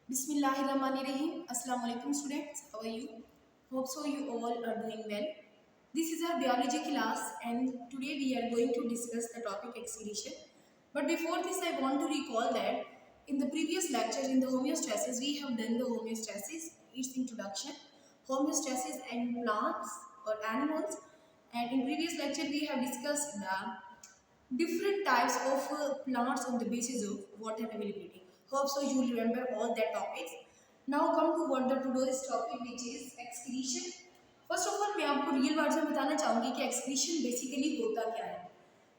Bismillahirrahmanirrahim. Assalamu alaikum students. How are you? Hope so you all are doing well. This is our biology class and today we are going to discuss the topic excretion. But before this I want to recall that in the previous lecture in the homeostasis we have done the homeostasis, its introduction, homeostasis and plants or animals, and in previous lecture we have discussed the different types of plants on the basis of water availability. Hope so you will remember all that topics. Now come to what the today's topic which is excretion. First of all मैं आपको real words में बताना चाहूँगी कि excretion basically होता क्या है।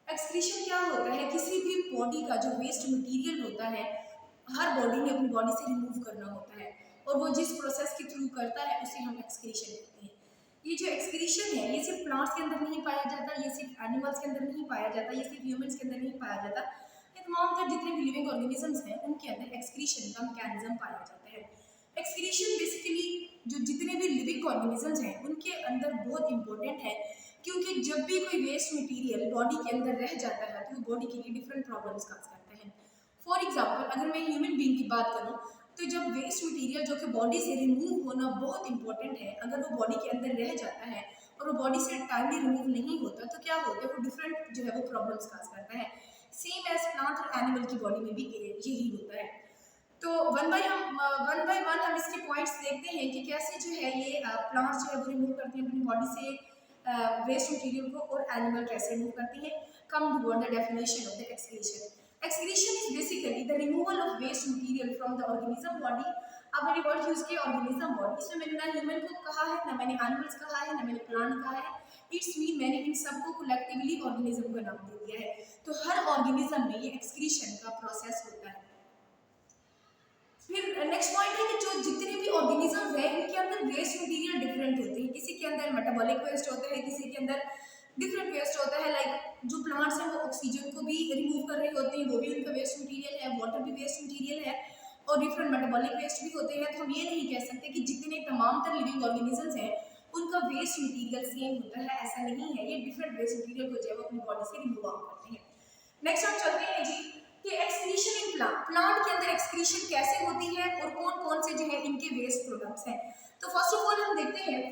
Excretion क्या होता है, किसी भी बॉडी का जो वेस्ट मटेरियल होता है हर बॉडी ने अपनी बॉडी से रिमूव करना होता है और वो जिस प्रोसेस के थ्रू करता है उसे हम एक्सक्रीशन कहते हैं। ये जो एक्सक्रीशन है ये सिर्फ प्लांट्स के अंदर नहीं पाया जाता, ये सिर्फ एनिमल्स के अंदर नहीं पाया जाता, ये सिर्फ ह्यूमंस के अंदर नहीं पाया जाता, ये तमाम तर जितने भी लिविंग ऑर्गेनिजम्स हैं उनके अंदर एक्सक्रीशन का मैकेनिज्म पाया जाता है। एक्सक्रीशन बेसिकली जो जितने भी लिविंग ऑर्गेनिजम्स हैं उनके अंदर बहुत इंपॉर्टेंट है, क्योंकि जब भी कोई वेस्ट मटेरियल बॉडी के अंदर रह जाता है तो वो बॉडी के लिए डिफरेंट प्रॉब्लम्स काज करता है। फॉर एग्जांपल अगर मैं ह्यूमन बीइंग की बात करूं तो जब वेस्ट मटेरियल जो कि बॉडी से रिमूव होना बहुत इंपॉर्टेंट है, अगर वो बॉडी के अंदर रह जाता है और वो बॉडी से टाइमली रिमूव नहीं होता तो क्या होता है, वो डिफरेंट जो है वो प्रॉब्लम्स काज करता है। सेम एज प्लांट और एनिमल की बॉडी में भी यही होता है। तो वन बाय वन हम इसके पॉइंट्स देखते हैं कि कैसे जो है ये प्लांट्स जो है वो रिमूव करते हैं अपनी बॉडी से वेस्ट मटेरियल को और एनिमल कैसे रिमूव करती है। Come to the definition of the excretion. Excretion is basically the removal of waste material from the organism body। अब मैंने वर्ड यूज किया ऑर्गेनिज्म बॉडी, इसमें मैंने ना ह्यूमन को कहा है, ना मैंने एनिमल्स कहा है, ना मैंने प्लांट कहा है। इट्स मीन मैंने इन सबको कलेक्टिवली ऑर्गेनिज्म का नाम दे दिया है। तो हर ऑर्गेनिज्म में ये एक्सक्रीशन का प्रोसेस होता है। फिर नेक्स्ट पॉइंट है कि जो जितने भी ऑर्गेनिजम्स हैं इनके अंदर वेस्ट मटेरियल डिफरेंट होते हैं। किसी के अंदर मेटाबॉलिक वेस्ट होता है, किसी के अंदर डिफरेंट वेस्ट होता है। लाइक जो प्लांट्स हैं वो ऑक्सीजन को भी रिमूव कर रहे होते हैं, वो भी उनका वेस्ट मटेरियल है, वाटर भी वेस्ट मटेरियल है और डिफरेंट मेटाबॉलिक वेस्ट भी होते हैं। तो हम ये नहीं कह सकते कि जितने तमाम तर लिविंग ऑर्गेनिजम्स हैं उनका वेस्ट मटेरियल सेम होता है, ऐसा नहीं है। ये डिफरेंट वेस्ट मटेरियल को जो है वो अपनी बॉडी से रिमूव आउट करते हैं। नेक्स्ट हम चलते हैं जी कि एक्सक्रीशन इन प्लांट के अंदर एक्सक्रीशन कैसे होती है और कौन कौन से जो है इनके वेस्ट प्रोडक्ट्स हैं। तो फर्स्ट ऑफ ऑल हम देखते हैं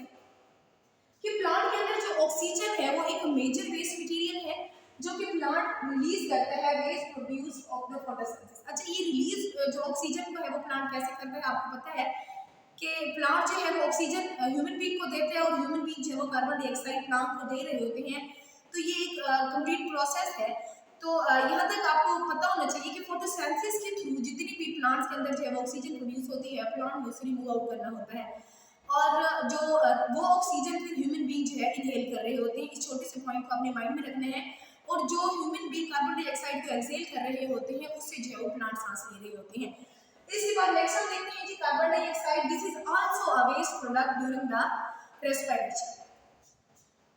कि प्लांट के अंदर जो ऑक्सीजन है वो एक मेजर वेस्ट मटेरियल है जो कि प्लांट रिलीज करता है waste produce of the photosynthesis. अच्छा, ये रिलीज जो ऑक्सीजन को है वो प्लांट कैसे करता है, आपको पता है कि प्लांट जो है वो ऑक्सीजन ह्यूमन बीइंग को देते हैं और ह्यूमन बीइंग जो है वो कार्बन डाइऑक्साइड प्लांट को दे रहे होते हैं। तो ये एक कंप्लीट प्रोसेस है। तो यहाँ तक आपको पता होना चाहिए कि फोटोसिंथेसिस के थ्रू जितनी भी प्लांट्स के अंदर जो है वो ऑक्सीजन प्रोड्यूस होती है प्लांट में उसे रिमूव आउट करना होता है और जो वो ऑक्सीजन फिर ह्यूमन बीइंग जो है इनहेल कर रहे होते हैं। इस छोटे से पॉइंट को अपने माइंड में रखना है। और जो ह्यूमन बीइंग कार्बन डाइऑक्साइड को एक्सहेल कर रहे होते हैं उससे जो है वो प्लांट सांस ले रहे होते हैं। इसके बाद नेक्स्ट हम देखते हैं कि carbon dioxide this is also a waste product during the respiration.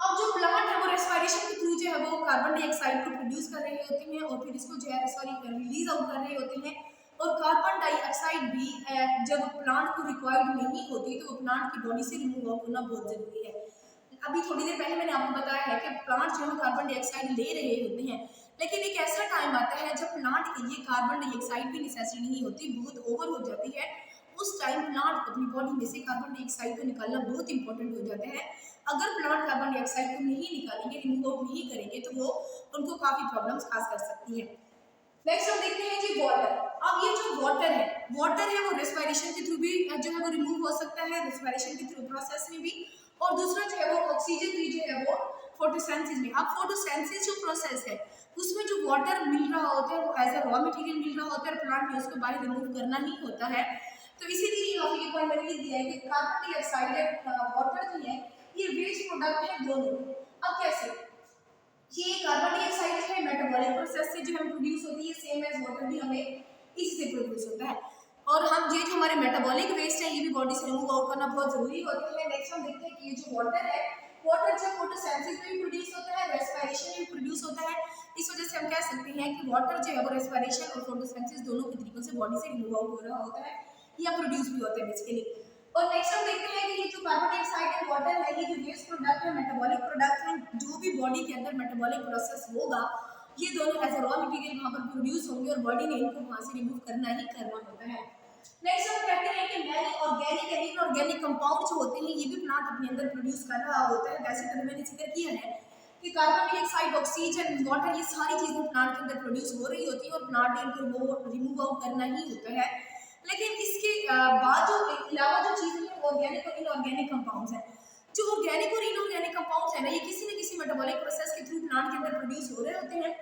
अब जो प्लांट है वो रेस्पिरेशन के थ्रू जो है वो कार्बन डाइऑक्साइड को प्रोड्यूस कर रहे होते हैं और फिर इसको जो है रिलीज आउट कर रहे होते हैं। और कार्बन डाइऑक्साइड भी जब प्लांट को रिक्वायर्ड नहीं होती तो वो प्लांट की बॉडी से रिमूव आउट होना बहुत जरूरी है। अभी थोड़ी देर पहले मैंने आपको बताया है कि प्लांट जो है कार्बन डाइऑक्साइड ले रहे होते हैं, लेकिन एक ऐसा टाइम आता है जब प्लांट के लिए कार्बन डाइऑक्साइड की नेसेसिटी नहीं होती, बहुत ओवर हो जाती है। उस टाइम प्लांट अपनी बॉडी में से कार्बन डाइऑक्साइड को निकालना बहुत इंपॉर्टेंट हो जाता है। अगर प्लांट कार्बन डाइऑक्साइड को नहीं निकालेंगे, रिमूव आउट नहीं करेंगे तो वो उनको काफी प्रॉब्लम्स खास कर सकती है। नेक्स्ट हम देखते हैं जी वाटर। अब ये जो वाटर है वो रेस्पिरेशन के थ्रू भी जो है वो रिमूव हो सकता है, रेस्पिरेशन के थ्रू प्रोसेस में भी। और दूसरा जो है वो ऑक्सीजन भी जो है वो फोटोसिंथेसिस में। अब फोटोसिंथेसिस जो प्रोसेस है उसमें जो वाटर मिल रहा होता है वो एज अ रॉ मटेरियल मिल रहा होता है और प्लांट में उसको बाहर रिमूव करना ही होता है। तो इसीलिए यहाँ पे ये पॉइंट मैंने लिख दिया है कि कार्बन डाइऑक्साइड वाटर जो है ये वेस्ट प्रोडक्ट है दोनों। अब कैसे, ये कार्बन डाइऑक्साइड है मेटाबॉलिक प्रोसेस से जो हमें प्रोड्यूस होती है, सेम एज वाटर भी हमें इसी से प्रोड्यूस होता है। और हम ये जो हमारे मेटाबॉलिक वेस्ट है ये भी बॉडी से रिमूव आउट करना बहुत जरूरी होता है। नेक्स्ट हम देखते हैं कि ये जो वाटर है वाटर जो फोटोसिंथेसिस में भी प्रोड्यूस होता है, रेस्पिरेशन में भी प्रोड्यूस होता है। इस वजह से हम कह सकते हैं कि वाटर जो है वो रेस्पिरेशन और फोटोसिंथेसिस दोनों के तरीकों से बॉडी से रिमूव आउट हो रहा होता है या प्रोड्यूस भी होता है बेसिकली। और नेक्स्ट हम देखते हैं कि ये जो कार्बन डाइऑक्साइड एंड वाटर है ये जो वेस्ट प्रोडक्ट है मेटाबॉलिक प्रोडक्ट है, जो भी बॉडी के अंदर मेटाबॉलिक प्रोसेस होगा ये दोनों एज अ रॉ मटेरियल वहां पर प्रोड्यूस होंगे और बॉडी ने इनको वहां से रिमूव करना ही करना होता है। नेक्स्ट हम कहते हैं कि many organic and inorganic compound जो होते हैं ये भी प्लांट अपने अंदर प्रोड्यूस कर रहा होता है। वैसे तो मैंने जिक्र किया है कि कार्बन डाइऑक्साइड, ऑक्सीजन, वाटर, ये सारी चीजें प्लांट के अंदर प्रोड्यूस हो रही होती है और प्लांट ने इनको रिमूव आउट करना ही होता है। लेकिन इसके बाद जो अलावा जो चीजें हैं ऑर्गेनिक और इनऑर्गेनिक कंपाउंड्स हैं। जो ऑर्गेनिक और इनऑर्गेनिक कंपाउंड्स हैं ना, ये किसी न किसी मेटाबॉलिक प्रोसेस के थ्रू प्लांट के अंदर प्रोड्यूस हो रहे होते हैं,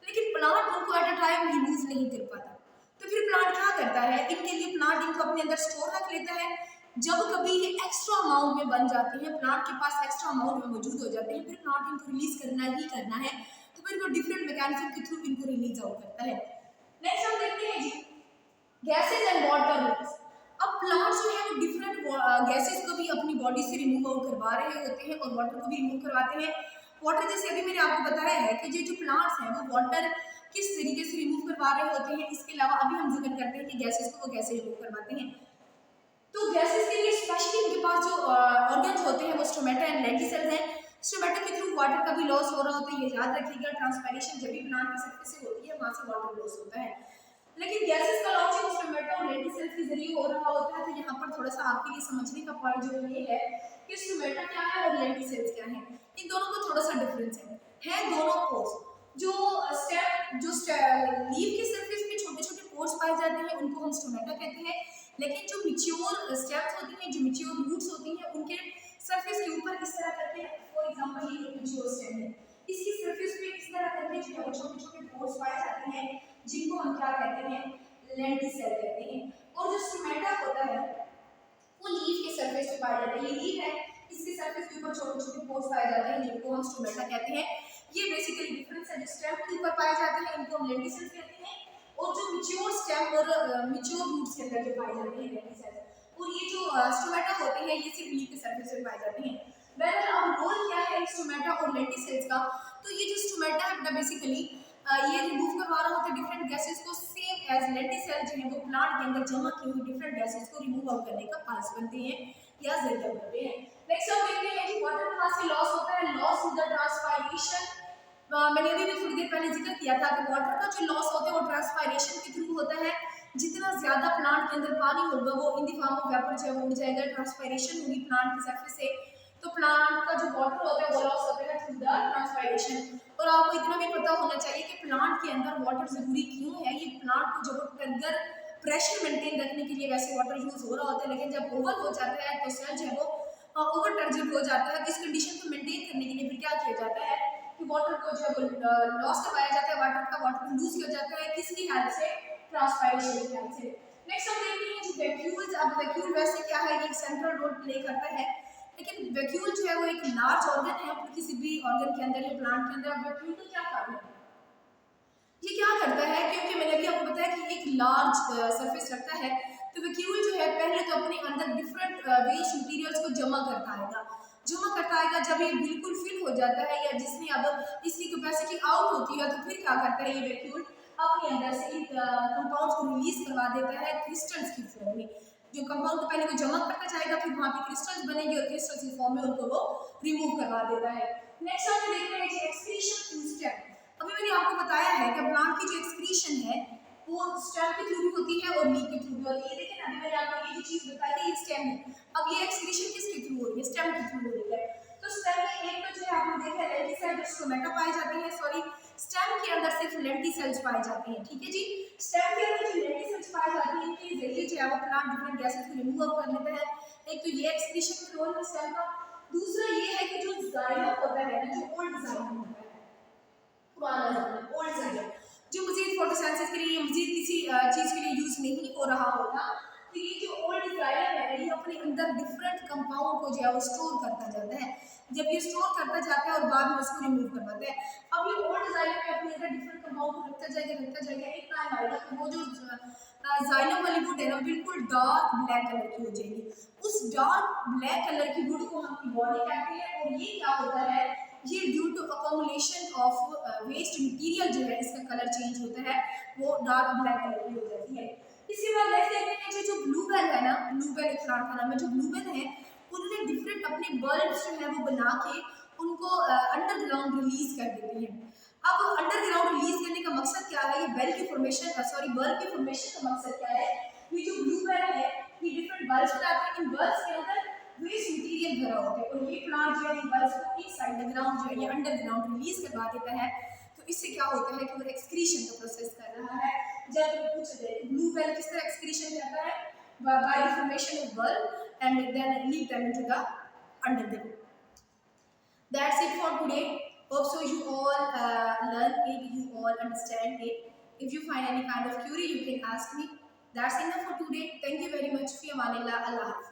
लेकिन प्लांट उनको एट अ टाइम रिलीज नहीं कर पाता। तो फिर प्लांट क्या करता है, इनके लिए प्लांट इनको अपने अंदर स्टोर रख लेता है। जब कभी ये एक्स्ट्रा अमाउंट में बन जाते हैं, प्लांट के पास एक्स्ट्रा अमाउंट में मौजूद हो जाते हैं, फिर प्लांट इनको रिलीज करना ही करना है। तो फिर वो डिफरेंट मैकेनिज्म के थ्रू इनको रिलीज आउट करता है। नेक्स्ट हम देखते हैं जी गैसेज एंड वाटर रूट्स। अब प्लांट्स जो है वो डिफरेंट गैसेज को भी अपनी बॉडी से रिमूव आउट करवा रहे होते हैं और वाटर को भी रिमूव करवाते हैं। वाटर जैसे अभी मैंने आपको बताया है कि जो प्लांट्स हैं वो वाटर किस तरीके से रिमूव करवा रहे होते हैं। इसके अलावा अभी हम जिक्र करते हैं कि गैसेस को वो कैसे रिमूव करवाते हैं। तो गैसेस के लिए स्पेशली इनके पास जो ऑर्गन्स होते हैं वो स्टोमेटा एंड लेंटिसेल्स हैं। स्टोमेटा के थ्रू वाटर का भी लॉस हो रहा होता है, ये याद रखिएगा। ट्रांसपायरेशन जब भी प्लांट की सरफेस से होती है वहां से वाटर लॉस होता है। लेकिन गैसेस का लॉस जो स्टोमेटा और लेंटिसेल्स के जरिए हो रहा होता है। तो यहाँ पर थोड़ा सा आपके लिए समझने का पॉइंट जो ये है कि स्टोमेटा क्या है और लेंटिसेल्स क्या है। इन दोनों को थोड़ा सा डिफरेंस है दोनों पोर्स। जो स्टेम जो लीफ के सरफेस पे छोटे छोटे पोर्स पाए जाते हैं उनको हम स्टोमेटा कहते हैं। लेकिन जो मैच्योर स्टेम्स होती हैं, जो मैच्योर रूट्स होती हैं, उनके सरफेस के ऊपर इस तरह करके, फॉर एग्जांपल ये एक मैच्योर स्टेम है, इसकी सरफेस पे इस तरह करके जो है वो छोटे छोटे पोर्स पाए जाते हैं, जिनको हम क्या कहते हैं, लेंटिसेल कहते हैं। और जो स्टोमेटा होता है वो लीफ के सरफेस पे पाया जाता है। ये लीफ है, इसके सरफेस के ऊपर छोटे छोटे पोर्स पाए जाते हैं, जिनको हम स्टोमेटा कहते हैं। ये बेसिकली डिफरेंस है। जो स्टेम के ऊपर पाए जाते हैं इनको हम लेंटिसेल्स कहते हैं, और जो मैच्योर स्टेम और मैच्योर रूट्स के अंदर जो पाए जाते हैं लेंटिसेल्स। और ये जो स्टोमेटा होते हैं ये सिर्फ लीफ के सरफेस पे पाए जाते हैं। वेल अब रोल क्या है स्टोमेटा और लेंटिसेल्स का। तो ये जो स्टोमेटा है बेटा बेसिकली ये रिमूव करवा रहा होता है डिफरेंट गैसेस को, सेम एज लेंटिसेल जो है वो प्लांट के अंदर जमा की हुई डिफरेंट गैसेस को रिमूव आउट करने का पास बनते हैं या जरिया बनते हैं। नेक्स्ट हम देखते हैं कि वाटर कहाँ से लॉस होता है। Loss in the transpiration. मैंने अभी भी थोड़ी देर पहले जिक्र किया था कि वाटर का जो लॉस होता है वो ट्रांसपायरेशन के थ्रू होता है। जितना ज्यादा प्लांट के अंदर पानी होगा वो in the form of vapour जो है वो उड़ जाएगा। ट्रांसपायरेशन होगी प्लांट की सरफेस से, तो प्लांट का जो वाटर होता है वो लॉस होता है थ्रू द ट्रांसपायरेशन। और आपको इतना भी पता होना चाहिए कि प्लांट के अंदर वाटर जरूरी क्यों है। ये प्लांट को जब अंदर प्रेशर मेंटेन रखने के लिए वैसे वाटर यूज हो रहा होता है, लेकिन जब ओवर हो जाता है तो सेल जो है वो ओवर टर्जिट हो जाता है। इस कंडीशन को मेंटेन करने के लिए फिर क्या किया जाता है कि वाटर को जो है वो लॉस करवाया जाता है, वाटर लूज किया जाता है। किसकी हेल्प से? ट्रांसपायरेशन की हेल्प से। नेक्स्ट हम देखते हैं जो वैक्यूल्स। अब वैक्यूल वैसे क्या है, ये सेंट्रल रोल प्ले करता है, लेकिन वैक्यूल जो है वो एक लार्ज ऑर्गन है किसी भी ऑर्गन के अंदर या प्लांट के अंदर। अब वैक्यूल का क्या काम है, ये क्या करता है, क्योंकि मैंने अभी आपको बताया कि एक लार्ज सरफेस रखता है, तो वैक्यूल जो है पहले तो अपने अंदर डिफरेंट वेस्ट मटेरियल्स को जमा करता आएगा। जब ये बिल्कुल फिल हो जाता है या जिसमें अब इसकी कैपेसिटी आउट होती है, तो फिर क्या करता है ये वैक्यूल अपने अंदर से इन कंपाउंड्स को रिलीज करवा देता है क्रिस्टल्स की फॉर्म में। जो कंपाउंड पहले वो जमा करता जाएगा, फिर वहाँ पे क्रिस्टल्स बनेंगे और क्रिस्टल्स की फॉर्म में उनको वो रिमूव करवा देता है। नेक्स्ट हम देखते हैं कि एक्सक्रीशन थ्रू स्टेम। अभी मैंने आपको बताया है कि प्लांट की जो एक्सक्रीशन है वो स्टेम के थ्रू भी होती है और लीफ के थ्रू भी होती है। लेकिन अभी मैंने आपको ये जो चीज बताई है ये स्टेम है। अब ये एक्सक्रीशन किसके थ्रू हो रही है? स्टेम के थ्रू हो रही है। तो स्टेम में एक तो जो है आपने देखा है लेंटिसेल स्टोमेटा पाए जाते हैं, सॉरी स्टेम के अंदर सिर्फ लेंटिसेल्स पाए जाते हैं, ठीक है जी। स्टेम के अंदर जो लेंटिसेल्स पाए जाते हैं इनके जरिए जो है वो प्लांट डिफरेंट गैसेस को रिमूव आउट कर लेता है। एक तो ये एक्सक्रीशन में रोल है स्टेम का। दूसरा ये है कि जो जाइलम होता है ना, जो ओल्ड जाइलम होता है, पुराना जाइलम, ओल्ड जाइलम, जो मजीद फोटोसिंथेसिस के लिए मजीद किसी चीज के लिए यूज नहीं हो रहा होता, तो ये जो ओल्ड जाइलम है ये अपने अंदर डिफरेंट कंपाउंड को जो है वो स्टोर करता जाता है। जब ये स्टोर करता जाता है और बाद में उसको रिमूव करवाता है। अब ये ओल्ड जाइलम में अपने अंदर डिफरेंट कंपाउंड को रखता जाएगा। एक टाइम आएगा कि वो जो जाइलम वाली वुड है ना बिल्कुल डार्क ब्लैक कलर की हो जाएगी। उस डार्क ब्लैक कलर की वुड को हम बॉडी कहते हैं। और ये क्या होता है, ये due to accumulation of waste material जो है इसका कलर चेंज होता है, वो डार्क ब्लैक कलर की हो जाती है। इसके बाद नेक्स्ट देखते हैं जो ब्लूबेल है ना, ब्लूबेल एक प्लांट का नाम है। जो ब्लूबेल है उन्होंने डिफरेंट अपने बल्ब्स जो है वो बना के उनको अंडरग्राउंड रिलीज कर देते हैं। अब अंडरग्राउंड रिलीज करने का मकसद क्या है, ये बेल की फॉर्मेशन बल्ब की फॉर्मेशन का मकसद क्या है ये जो ब्लू वेल है ये डिफरेंट बल्ब्स बनाते हैं, इन बल्ब्स के अंदर वेस्ट मटेरियल भरा होता है और ये प्लांट जो है इन बल्ब्स को इनसाइड द ग्राउंड जो है ये अंडरग्राउंड रिलीज करवा देता है। तो इससे क्या होता है कि वो एक्सक्रीशन का प्रोसेस कर रहा है। जब पूछ रहे ब्लू वेल किस तरह एक्सक्रीशन करता है, by the formation of bulb and then leak them into the under the root. That's it for today. Hope so you all learn it, you all understand it. If you find any kind of query, you can ask me. That's enough for today. Thank you very much. Fi amanillah. Allah Hafiz.